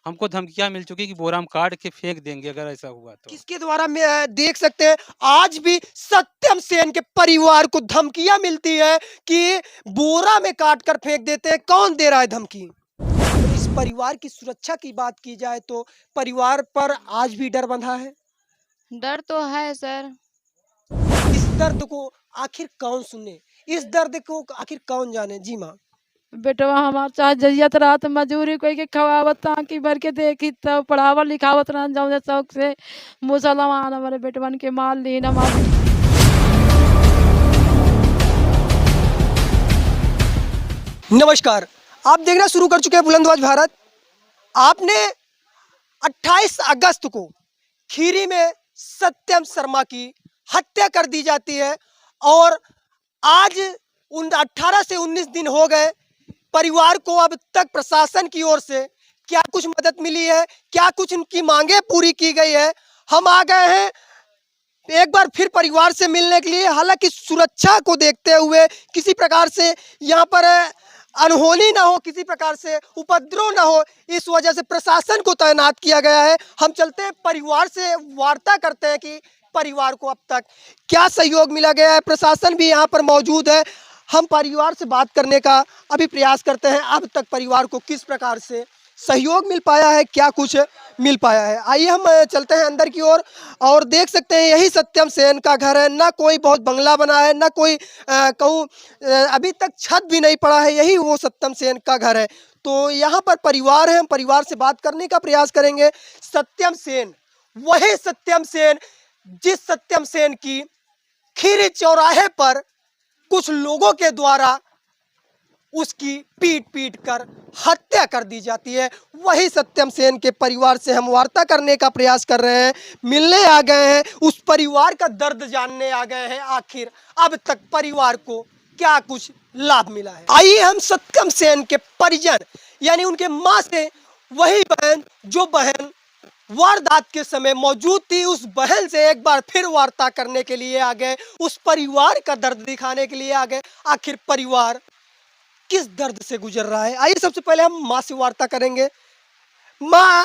हमको धमकियाँ मिल चुकी कि बोरा हम काट के फेंक देंगे अगर ऐसा हुआ तो। किसके द्वारा देख सकते हैं आज भी सत्यम सेन के परिवार को धमकियां मिलती है कि बोरा में काट कर फेंक देते हैं। कौन दे रहा है धमकी? तो इस परिवार की सुरक्षा की बात की जाए तो परिवार पर आज भी डर बंधा है। डर तो है सर। इस दर्द को आखिर कौन सुने, इस दर्द को आखिर कौन जाने? जी माँ। बेटवा हमार चाहे जइयत रात मजूरी कोई के खवावत ताकि भर के देखी तब पढ़ावत लिखावत रहन जौने शौक से मुसलमान हमारे बेटवन के माल लीन हमार। नमस्कार, आप देखना शुरू कर चुके हैं बुलंदवाज भारत। आपने 28 अगस्त को खीरी में सत्यम शर्मा की हत्या कर दी जाती है और आज 18 से 19 दिन हो गए। परिवार को अब तक प्रशासन की ओर से क्या कुछ मदद मिली है, क्या कुछ उनकी मांगे पूरी की गई है? हम आ गए हैं एक बार फिर परिवार से मिलने के लिए। हालांकि सुरक्षा को देखते हुए किसी प्रकार से यहाँ पर अनहोनी ना हो, किसी प्रकार से उपद्रव ना हो, इस वजह से प्रशासन को तैनात किया गया है। हम चलते हैं परिवार से वार्ता करते हैं कि परिवार को अब तक क्या सहयोग मिला गया है। प्रशासन भी यहाँ पर मौजूद है। हम परिवार से बात करने का अभी प्रयास करते हैं, अब तक परिवार को किस प्रकार से सहयोग मिल पाया है, क्या कुछ मिल पाया है। आइए हम चलते हैं अंदर की ओर और देख सकते हैं यही सत्यम सेन का घर है। ना कोई बहुत बंगला बना है, ना कोई कहूँ अभी तक छत भी नहीं पड़ा है, यही वो सत्यम सेन का घर है। तो यहाँ पर परिवार है, हम परिवार से बात करने का प्रयास करेंगे। सत्यम सेन, वही सत्यम सेन जिस सत्यम सेन की खीरी चौराहे पर कुछ लोगों के द्वारा उसकी पीट पीट कर हत्या कर दी जाती है, वही सत्यम सेन के परिवार से हम वार्ता करने का प्रयास कर रहे हैं। मिलने आ गए हैं, उस परिवार का दर्द जानने आ गए हैं। आखिर अब तक परिवार को क्या कुछ लाभ मिला है। आइए हम सत्यम सेन के परिजन यानी उनके माँ से, वही बहन जो बहन वारदात के समय मौजूद थी, उस बहन से एक बार फिर वार्ता करने के लिए आ गए, उस परिवार का दर्द दिखाने के लिए आ गए। आखिर परिवार किस दर्द से गुजर रहा है, आइए सबसे पहले हम माँ से वार्ता करेंगे। माँ,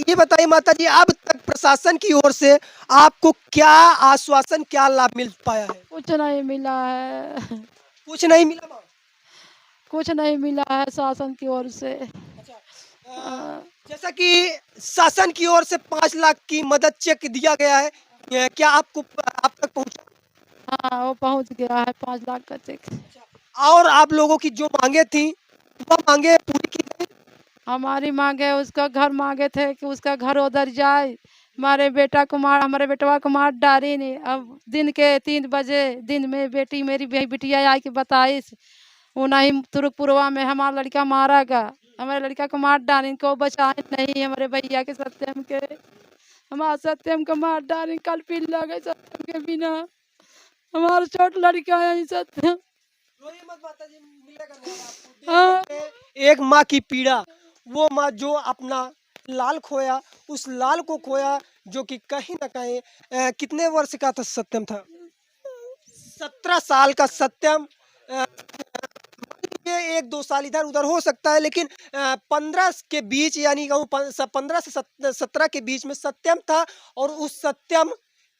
ये बताइए माता जी, अब तक प्रशासन की ओर से आपको क्या आश्वासन, क्या लाभ मिल पाया है? कुछ नहीं मिला है। कुछ नहीं मिला माँ? कुछ नहीं मिला है शासन की ओर से। अच्छा, जैसा कि शासन की ओर से 5 लाख की मदद चेक दिया गया है, क्या आपको आप तक पहुंचा? हाँ वो पहुंच गया है 5 लाख का चेक। और आप लोगों की जो मांगे थी वह मांगे पूरी की गई? हमारी मांगे, उसका घर मांगे थे कि उसका घर उधर जाए, हमारे बेटवा को मार डाली नहीं। अब दिन के 3 बजे दिन में बेटी मेरी बिटिया आई कि बताइस वो नहीं तुरुकपुरवा में हमारा लड़का मारा गया, हमारे लड़का को मार डाली, को बचाए नहीं हमारे भैया के सत्यम के, हमारा सत्यम को मार डाली। कल पिल लगे सत्यम के बिना, हमारा छोट लड़का है सत्यम। रोइए मत माता जी, मिलेगा नहीं आपको। हाँ। देख सकते हैं एक माँ की पीड़ा, वो माँ जो अपना लाल खोया, उस लाल को खोया जो कि कहीं ना कहीं कितने वर्ष का था सत्यम? था 17 साल का सत्यम। ये 1-2 साल इधर उधर हो सकता है, लेकिन 15 के बीच यानी कहूँ 15 से 17 के बीच में सत्यम था। और उस सत्यम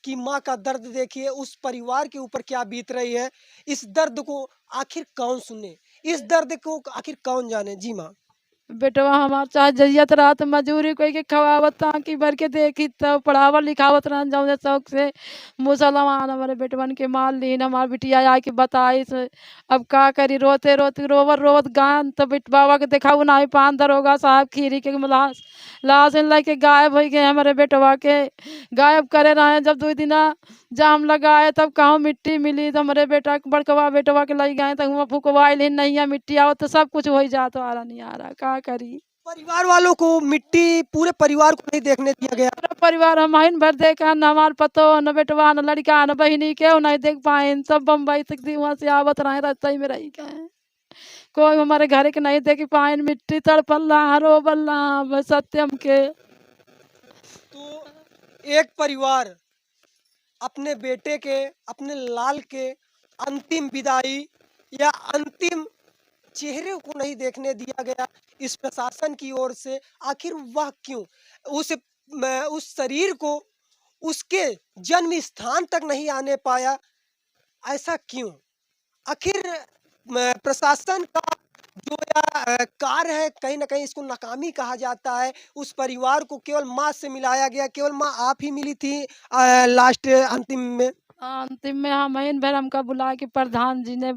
की माँ का दर्द देखिए, उस परिवार के ऊपर क्या बीत रही है। इस दर्द को आखिर कौन सुने, इस दर्द को आखिर कौन जाने? जी माँ। बेटवा हमार चाहे जइयत रात मजूरी कोई के खवावत ताकि भर के देखी तब पढ़ावत लिखावत रहन जौने शौक से मुसलमान हमारे बेटवन के माल लीन हमार बिटिया आई कि बताइस अब का करी। रोते रोते रोवत रोवत गान तब बाबा के देखाऊ नहीं पान दरोगा साहब खीरी के लाश लेके गायब हो गए। हमारे बेटवा के गायब करे रहे, जब 2 दिन जाम लगाए तब कहूँ मिट्टी मिली तो हमारे बड़कवा बेटवा के लग गए तो हुआ फुकवाइल नहीं है मिट्टी आओ तो सब कुछ हो ही जाता, आ रहा नहीं आ रहा का करी। परिवार वालों को मिट्टी, पूरे परिवार को नहीं देखने दिया गया? पूरा परिवार हम हिन भर देखा, न हमार पतो न बेटवा न लड़का न बहिनी के नहीं देख पाए। सब बम्बई तक वहाँ से आवत रहे, रास्ते में रही गए, कोई हमारे घर के नहीं देख पाए। मिट्टी तड़पल्ला रो बल्ला सत्यम के। तो एक परिवार अपने बेटे के, अपने लाल के अंतिम विदाई या अंतिम चेहरे को नहीं देखने दिया गया, इस प्रशासन की ओर से, आखिर वह क्यों उस शरीर को उसके जन्म स्थान तक नहीं आने पाया, ऐसा क्यों? आखिर प्रशासन का जो कार्य है, कहीं न कहीं इसको नाकामी कहा जाता है। उस परिवार को केवल माँ से मिलाया गया, केवल माँ आप ही मिली थी लास्ट अंतिम में। अंतिम में हम महीन भर हमका बुला के प्रधान जी ने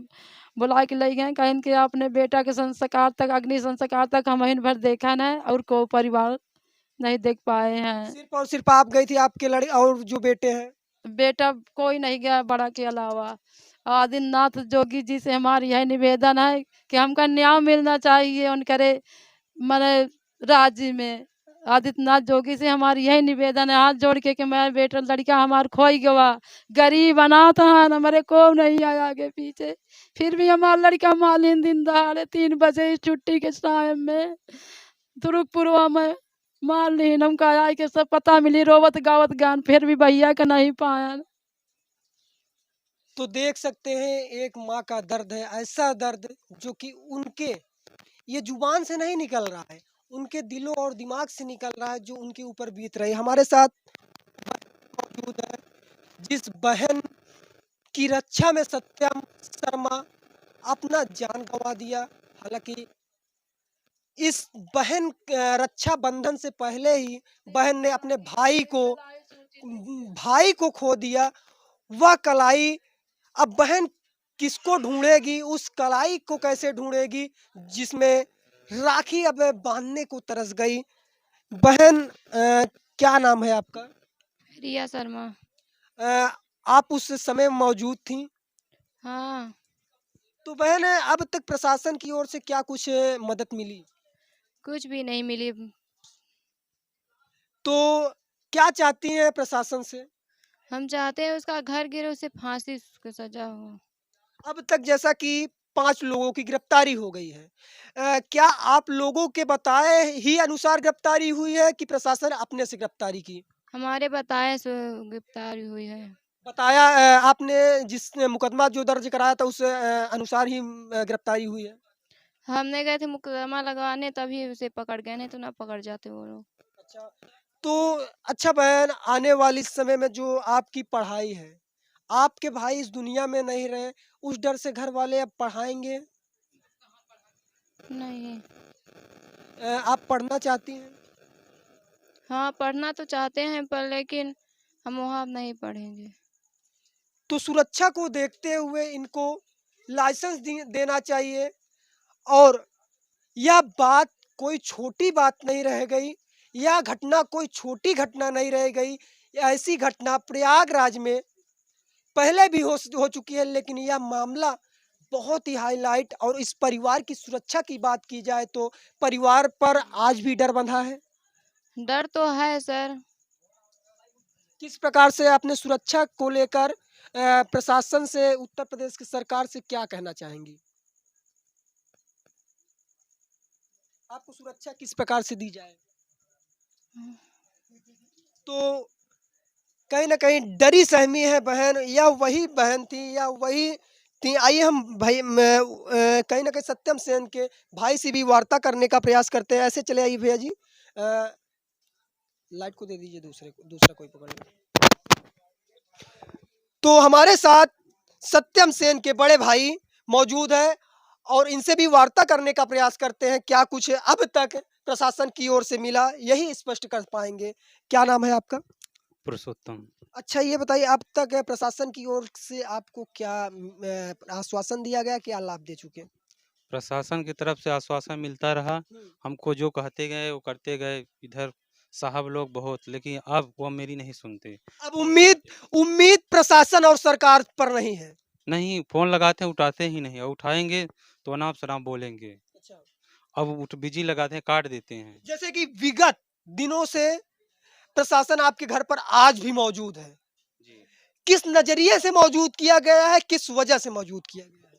बुला के ले गए, कहीं कि अपने बेटा के संस्कार तक, अग्नि संस्कार तक हम महीन भर देखा न और को परिवार नहीं देख पाए हैं। सिर्फ और सिर्फ आप गई थी, आपके और जो बेटे हैं? बेटा कोई नहीं गया बड़ा के अलावा। आदित्यनाथ जोगी जी से हमारी यही निवेदन है कि हमका न्याय मिलना चाहिए उनकरे माने राज्य में। आदित्यनाथ जोगी से हमारी यही निवेदन है हाथ जोड़ के कि मैं बेटा लड़का हमार खोई गवा, गरीब अनाथ है, हमारे को नहीं आया आगे पीछे, फिर भी हमारा लड़का मालिन दिन दहाड़े 3 बजे छुट्टी के टाइम में तुरुकपुरवा में मालिन हमका आए के सब पता मिली रोवत गावत गान, फिर भी भैया का नहीं पाया। तो देख सकते हैं एक माँ का दर्द है, ऐसा दर्द जो कि उनके ये जुबान से नहीं निकल रहा है, उनके दिलों और दिमाग से निकल रहा है, जो उनके ऊपर बीत रही है। हमारे साथ मौजूद है जिस बहन की रक्षा में सत्यम शर्मा अपना जान गंवा दिया। हालांकि इस बहन रक्षा बंधन से पहले ही बहन ने अपने भाई को खो दिया। वह कलाई अब बहन किसको ढूंढेगी, उस कलाई को कैसे ढूंढेगी जिसमें राखी अब बांधने को तरस गई। बहन क्या नाम है आपका? रिया शर्मा। आप उस समय मौजूद थी? हाँ। तो बहन अब तक प्रशासन की ओर से क्या कुछ मदद मिली? कुछ भी नहीं मिली। तो क्या चाहती हैं प्रशासन से? हम चाहते हैं उसका घर गिरे, उसे फांसी की सजा हो। अब तक जैसा कि 5 लोगों की गिरफ्तारी हो गई है, क्या आप लोगों के बताए ही अनुसार गिरफ्तारी हुई है कि प्रशासन अपने से गिरफ्तारी की? हमारे बताए से गिरफ्तारी हुई है। बताया आपने जिस मुकदमा जो दर्ज कराया था उस अनुसार ही गिरफ्तारी हुई है? हमने गए थे मुकदमा लगवाने, तभी उसे पकड़ गए, नहीं तो ना पकड़ जाते वो लोग। अच्छा, तो अच्छा बहन, आने वाले समय में जो आपकी पढ़ाई है, आपके भाई इस दुनिया में नहीं रहे, उस डर से घर वाले अब पढ़ाएंगे? नहीं। आप पढ़ना चाहती हैं? हाँ, पढ़ना तो चाहते हैं पर लेकिन हम वहाँ नहीं पढ़ेंगे। तो सुरक्षा को देखते हुए इनको लाइसेंस देना चाहिए। और यह बात कोई छोटी बात नहीं रह गई, यह घटना कोई छोटी घटना नहीं रह गई। ऐसी घटना प्रयागराज में पहले भी हो चुकी है, लेकिन यह मामला बहुत ही हाईलाइट। और इस परिवार की सुरक्षा की बात की जाए तो परिवार पर आज भी डर बंधा है। डर तो है सर। किस प्रकार से आपने सुरक्षा को लेकर प्रशासन से, उत्तर प्रदेश की सरकार से क्या कहना चाहेंगी? आपको सुरक्षा किस प्रकार से दी जाए? तो कहीं न कहीं डरी सहमी है बहन, या वही बहन थी या वही थी। आइए हम भाई कहीं न कहीं सत्यम सेन के भाई से भी वार्ता करने का प्रयास करते हैं। ऐसे चले आइए भैया जी। लाइट को दे दीजिए, दूसरा कोई पकड़ ले। तो हमारे साथ सत्यम सेन के बड़े भाई मौजूद है और इनसे भी वार्ता करने का प्रयास करते हैं। क्या कुछ अब तक प्रशासन की ओर से मिला, यही स्पष्ट कर पाएंगे। क्या नाम है आपका? पुरुषोत्तम। अच्छा, ये बताइए अब तक प्रशासन की ओर से आपको क्या आश्वासन दिया गया, क्या लाभ दे चुके? प्रशासन की तरफ से आश्वासन मिलता रहा, हमको जो कहते गए वो करते गए। इधर साहब लोग बहुत, लेकिन अब वो मेरी नहीं सुनते। अब उम्मीद प्रशासन और सरकार पर नहीं है। नहीं, फोन लगाते हैं उठाते ही नहीं, और उठाएंगे तो अनाप शनाप बोलेंगे। अच्छा, अब बिजी लगाते हैं, काट देते हैं। जैसे कि विगत दिनों से प्रशासन आपके घर पर आज भी मौजूद है, जी। किस नजरिए से मौजूद किया गया है, किस वजह से मौजूद किया गया है?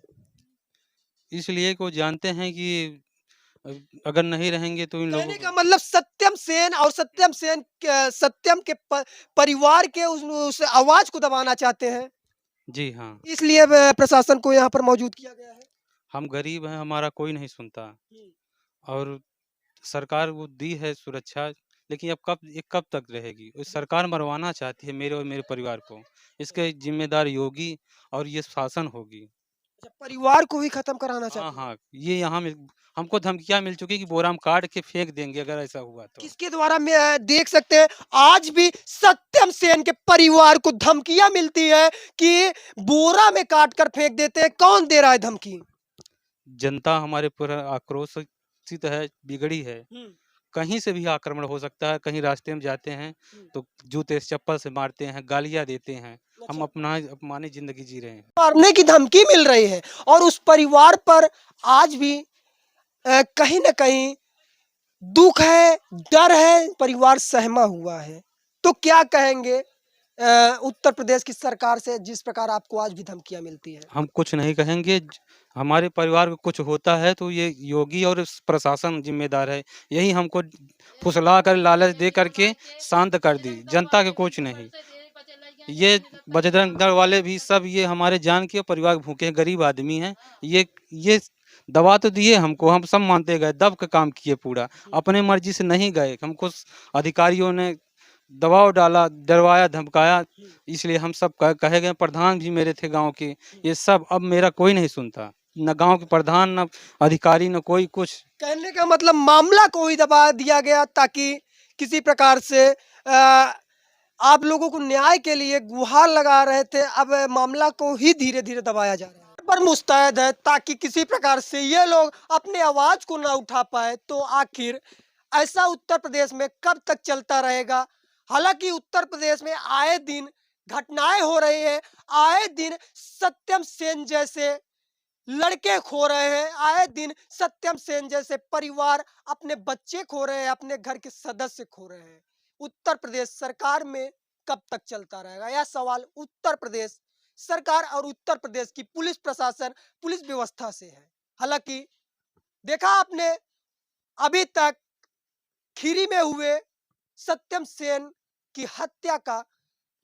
इसलिए कि वो जानते हैं कि अगर नहीं रहेंगे तो इन लोगों कहने का को मतलब सत्यम सेन और सत्यम के परिवार के उस आवाज को दबाना चाहते हैं, जी हाँ। इसलिए प्रशासन को यहाँ पर मौजूद किया गया है। हम गरीब हैं, हमारा कोई नहीं सुनता। और सरकार वो दी है सुरक्षा, लेकिन अब ये कब तक रहेगी? वो सरकार मरवाना चाहती है मेरे और मेरे परिवार को। इसके जिम्मेदार योगी और ये शासन होगी। अच्छा, परिवार को ही खत्म कराना हाँ, चाहते हैं। हाँ, ये यहाँ मिल हमको धमकियाँ मिल चुकी कि बोरा में काट के फेंक देंगे अगर ऐसा हुआ तो। किसके द्वारा देख सकते हैं आज भी सत्यम सेन के परिवार को धमकियां मिलती है कि बोरा में काट कर फेंक देते हैं। कौन दे रहा है धमकी? जनता हमारे पूरा आक्रोशित है, बिगड़ी है। कहीं से भी आक्रमण हो सकता है, कहीं रास्ते में जाते हैं तो जूते से चप्पल से मारते हैं, गालियाँ देते हैं। हम अपना अपमानित ज़िंदगी जी रहे हैं। मारने की धमकी मिल रही है और उस परिवार पर आज भी कहीं ना कहीं दुख है, डर है, परिवार सहमा हुआ है। तो क्या कहेंगे उत्तर प्रदेश की सरकार से जिस प्रकार आपको आज भी धमकियां मिलती है? हम कुछ नहीं कहेंगे। हमारे परिवार को कुछ होता है तो ये योगी और प्रशासन जिम्मेदार है। यही हमको फुसला कर, लालच दे करके शांत कर दी, जनता के कुछ नहीं। ये बजरंग दल वाले भी सब ये हमारे जान के परिवार के भूखे हैं, गरीब आदमी हैं। ये दवा तो दिए हमको, हम सब मानते गए, दब के काम किए पूरा, अपने मर्जी से नहीं गए। हमको अधिकारियों ने दबाव डाला, डरवाया, धमकाया, इसलिए हम सब कहे गए। प्रधान भी मेरे थे गांव के, ये सब अब मेरा कोई नहीं सुनता, न गांव के प्रधान, न अधिकारी, न कोई कुछ। कहने का मतलब मामला को ही दबा दिया गया ताकि किसी प्रकार से आप लोगों को न्याय के लिए गुहार लगा रहे थे, अब मामला को ही धीरे धीरे दबाया जा रहा है। पर मुस्तैद है ताकि किसी प्रकार से ये लोग अपने आवाज को ना उठा पाए। तो आखिर ऐसा उत्तर प्रदेश में कब तक चलता रहेगा? हालांकि उत्तर प्रदेश में आए दिन घटनाएं हो रही है, आए दिन सत्यम सेन जैसे लड़के खो रहे हैं, आए दिन सत्यम सेन जैसे परिवार अपने बच्चे खो रहे हैं, अपने घर के सदस्य खो रहे हैं। उत्तर प्रदेश सरकार में कब तक चलता रहेगा? यह सवाल उत्तर प्रदेश सरकार और उत्तर प्रदेश की पुलिस प्रशासन, पुलिस व्यवस्था से है। हालांकि देखा आपने अभी तक खीरी में हुए सत्यम सेन की हत्या का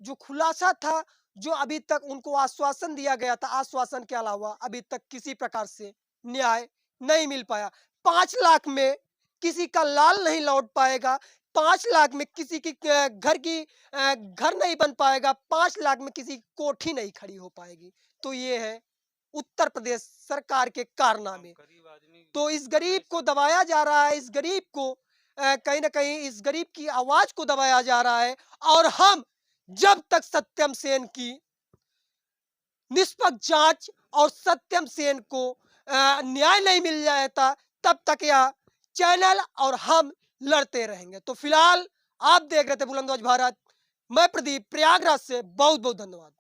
जो खुलासा था, जो अभी तक उनको आश्वासन दिया गया था, आश्वासन के अलावा अभी तक किसी प्रकार से न्याय नहीं मिल पाया। 5 लाख में किसी का लाल नहीं लौट पाएगा, 5 लाख में किसी की घर नहीं बन पाएगा, 5 लाख में किसी की कोठी नहीं खड़ी हो पाएगी। तो ये है उत्तर प्रदेश सरकार के कारनामे। तो इस गरीब को दबाया जा रहा है, इस गरीब को कहीं ना कहीं इस गरीब की आवाज को दबाया जा रहा है। और हम जब तक सत्यम सेन की निष्पक्ष जांच और सत्यम सेन को न्याय नहीं मिल जाता, तब तक यह चैनल और हम लड़ते रहेंगे। तो फिलहाल आप देख रहे थे बुलंदबाज भारत, मैं प्रदीप, प्रयागराज से। बहुत बहुत धन्यवाद।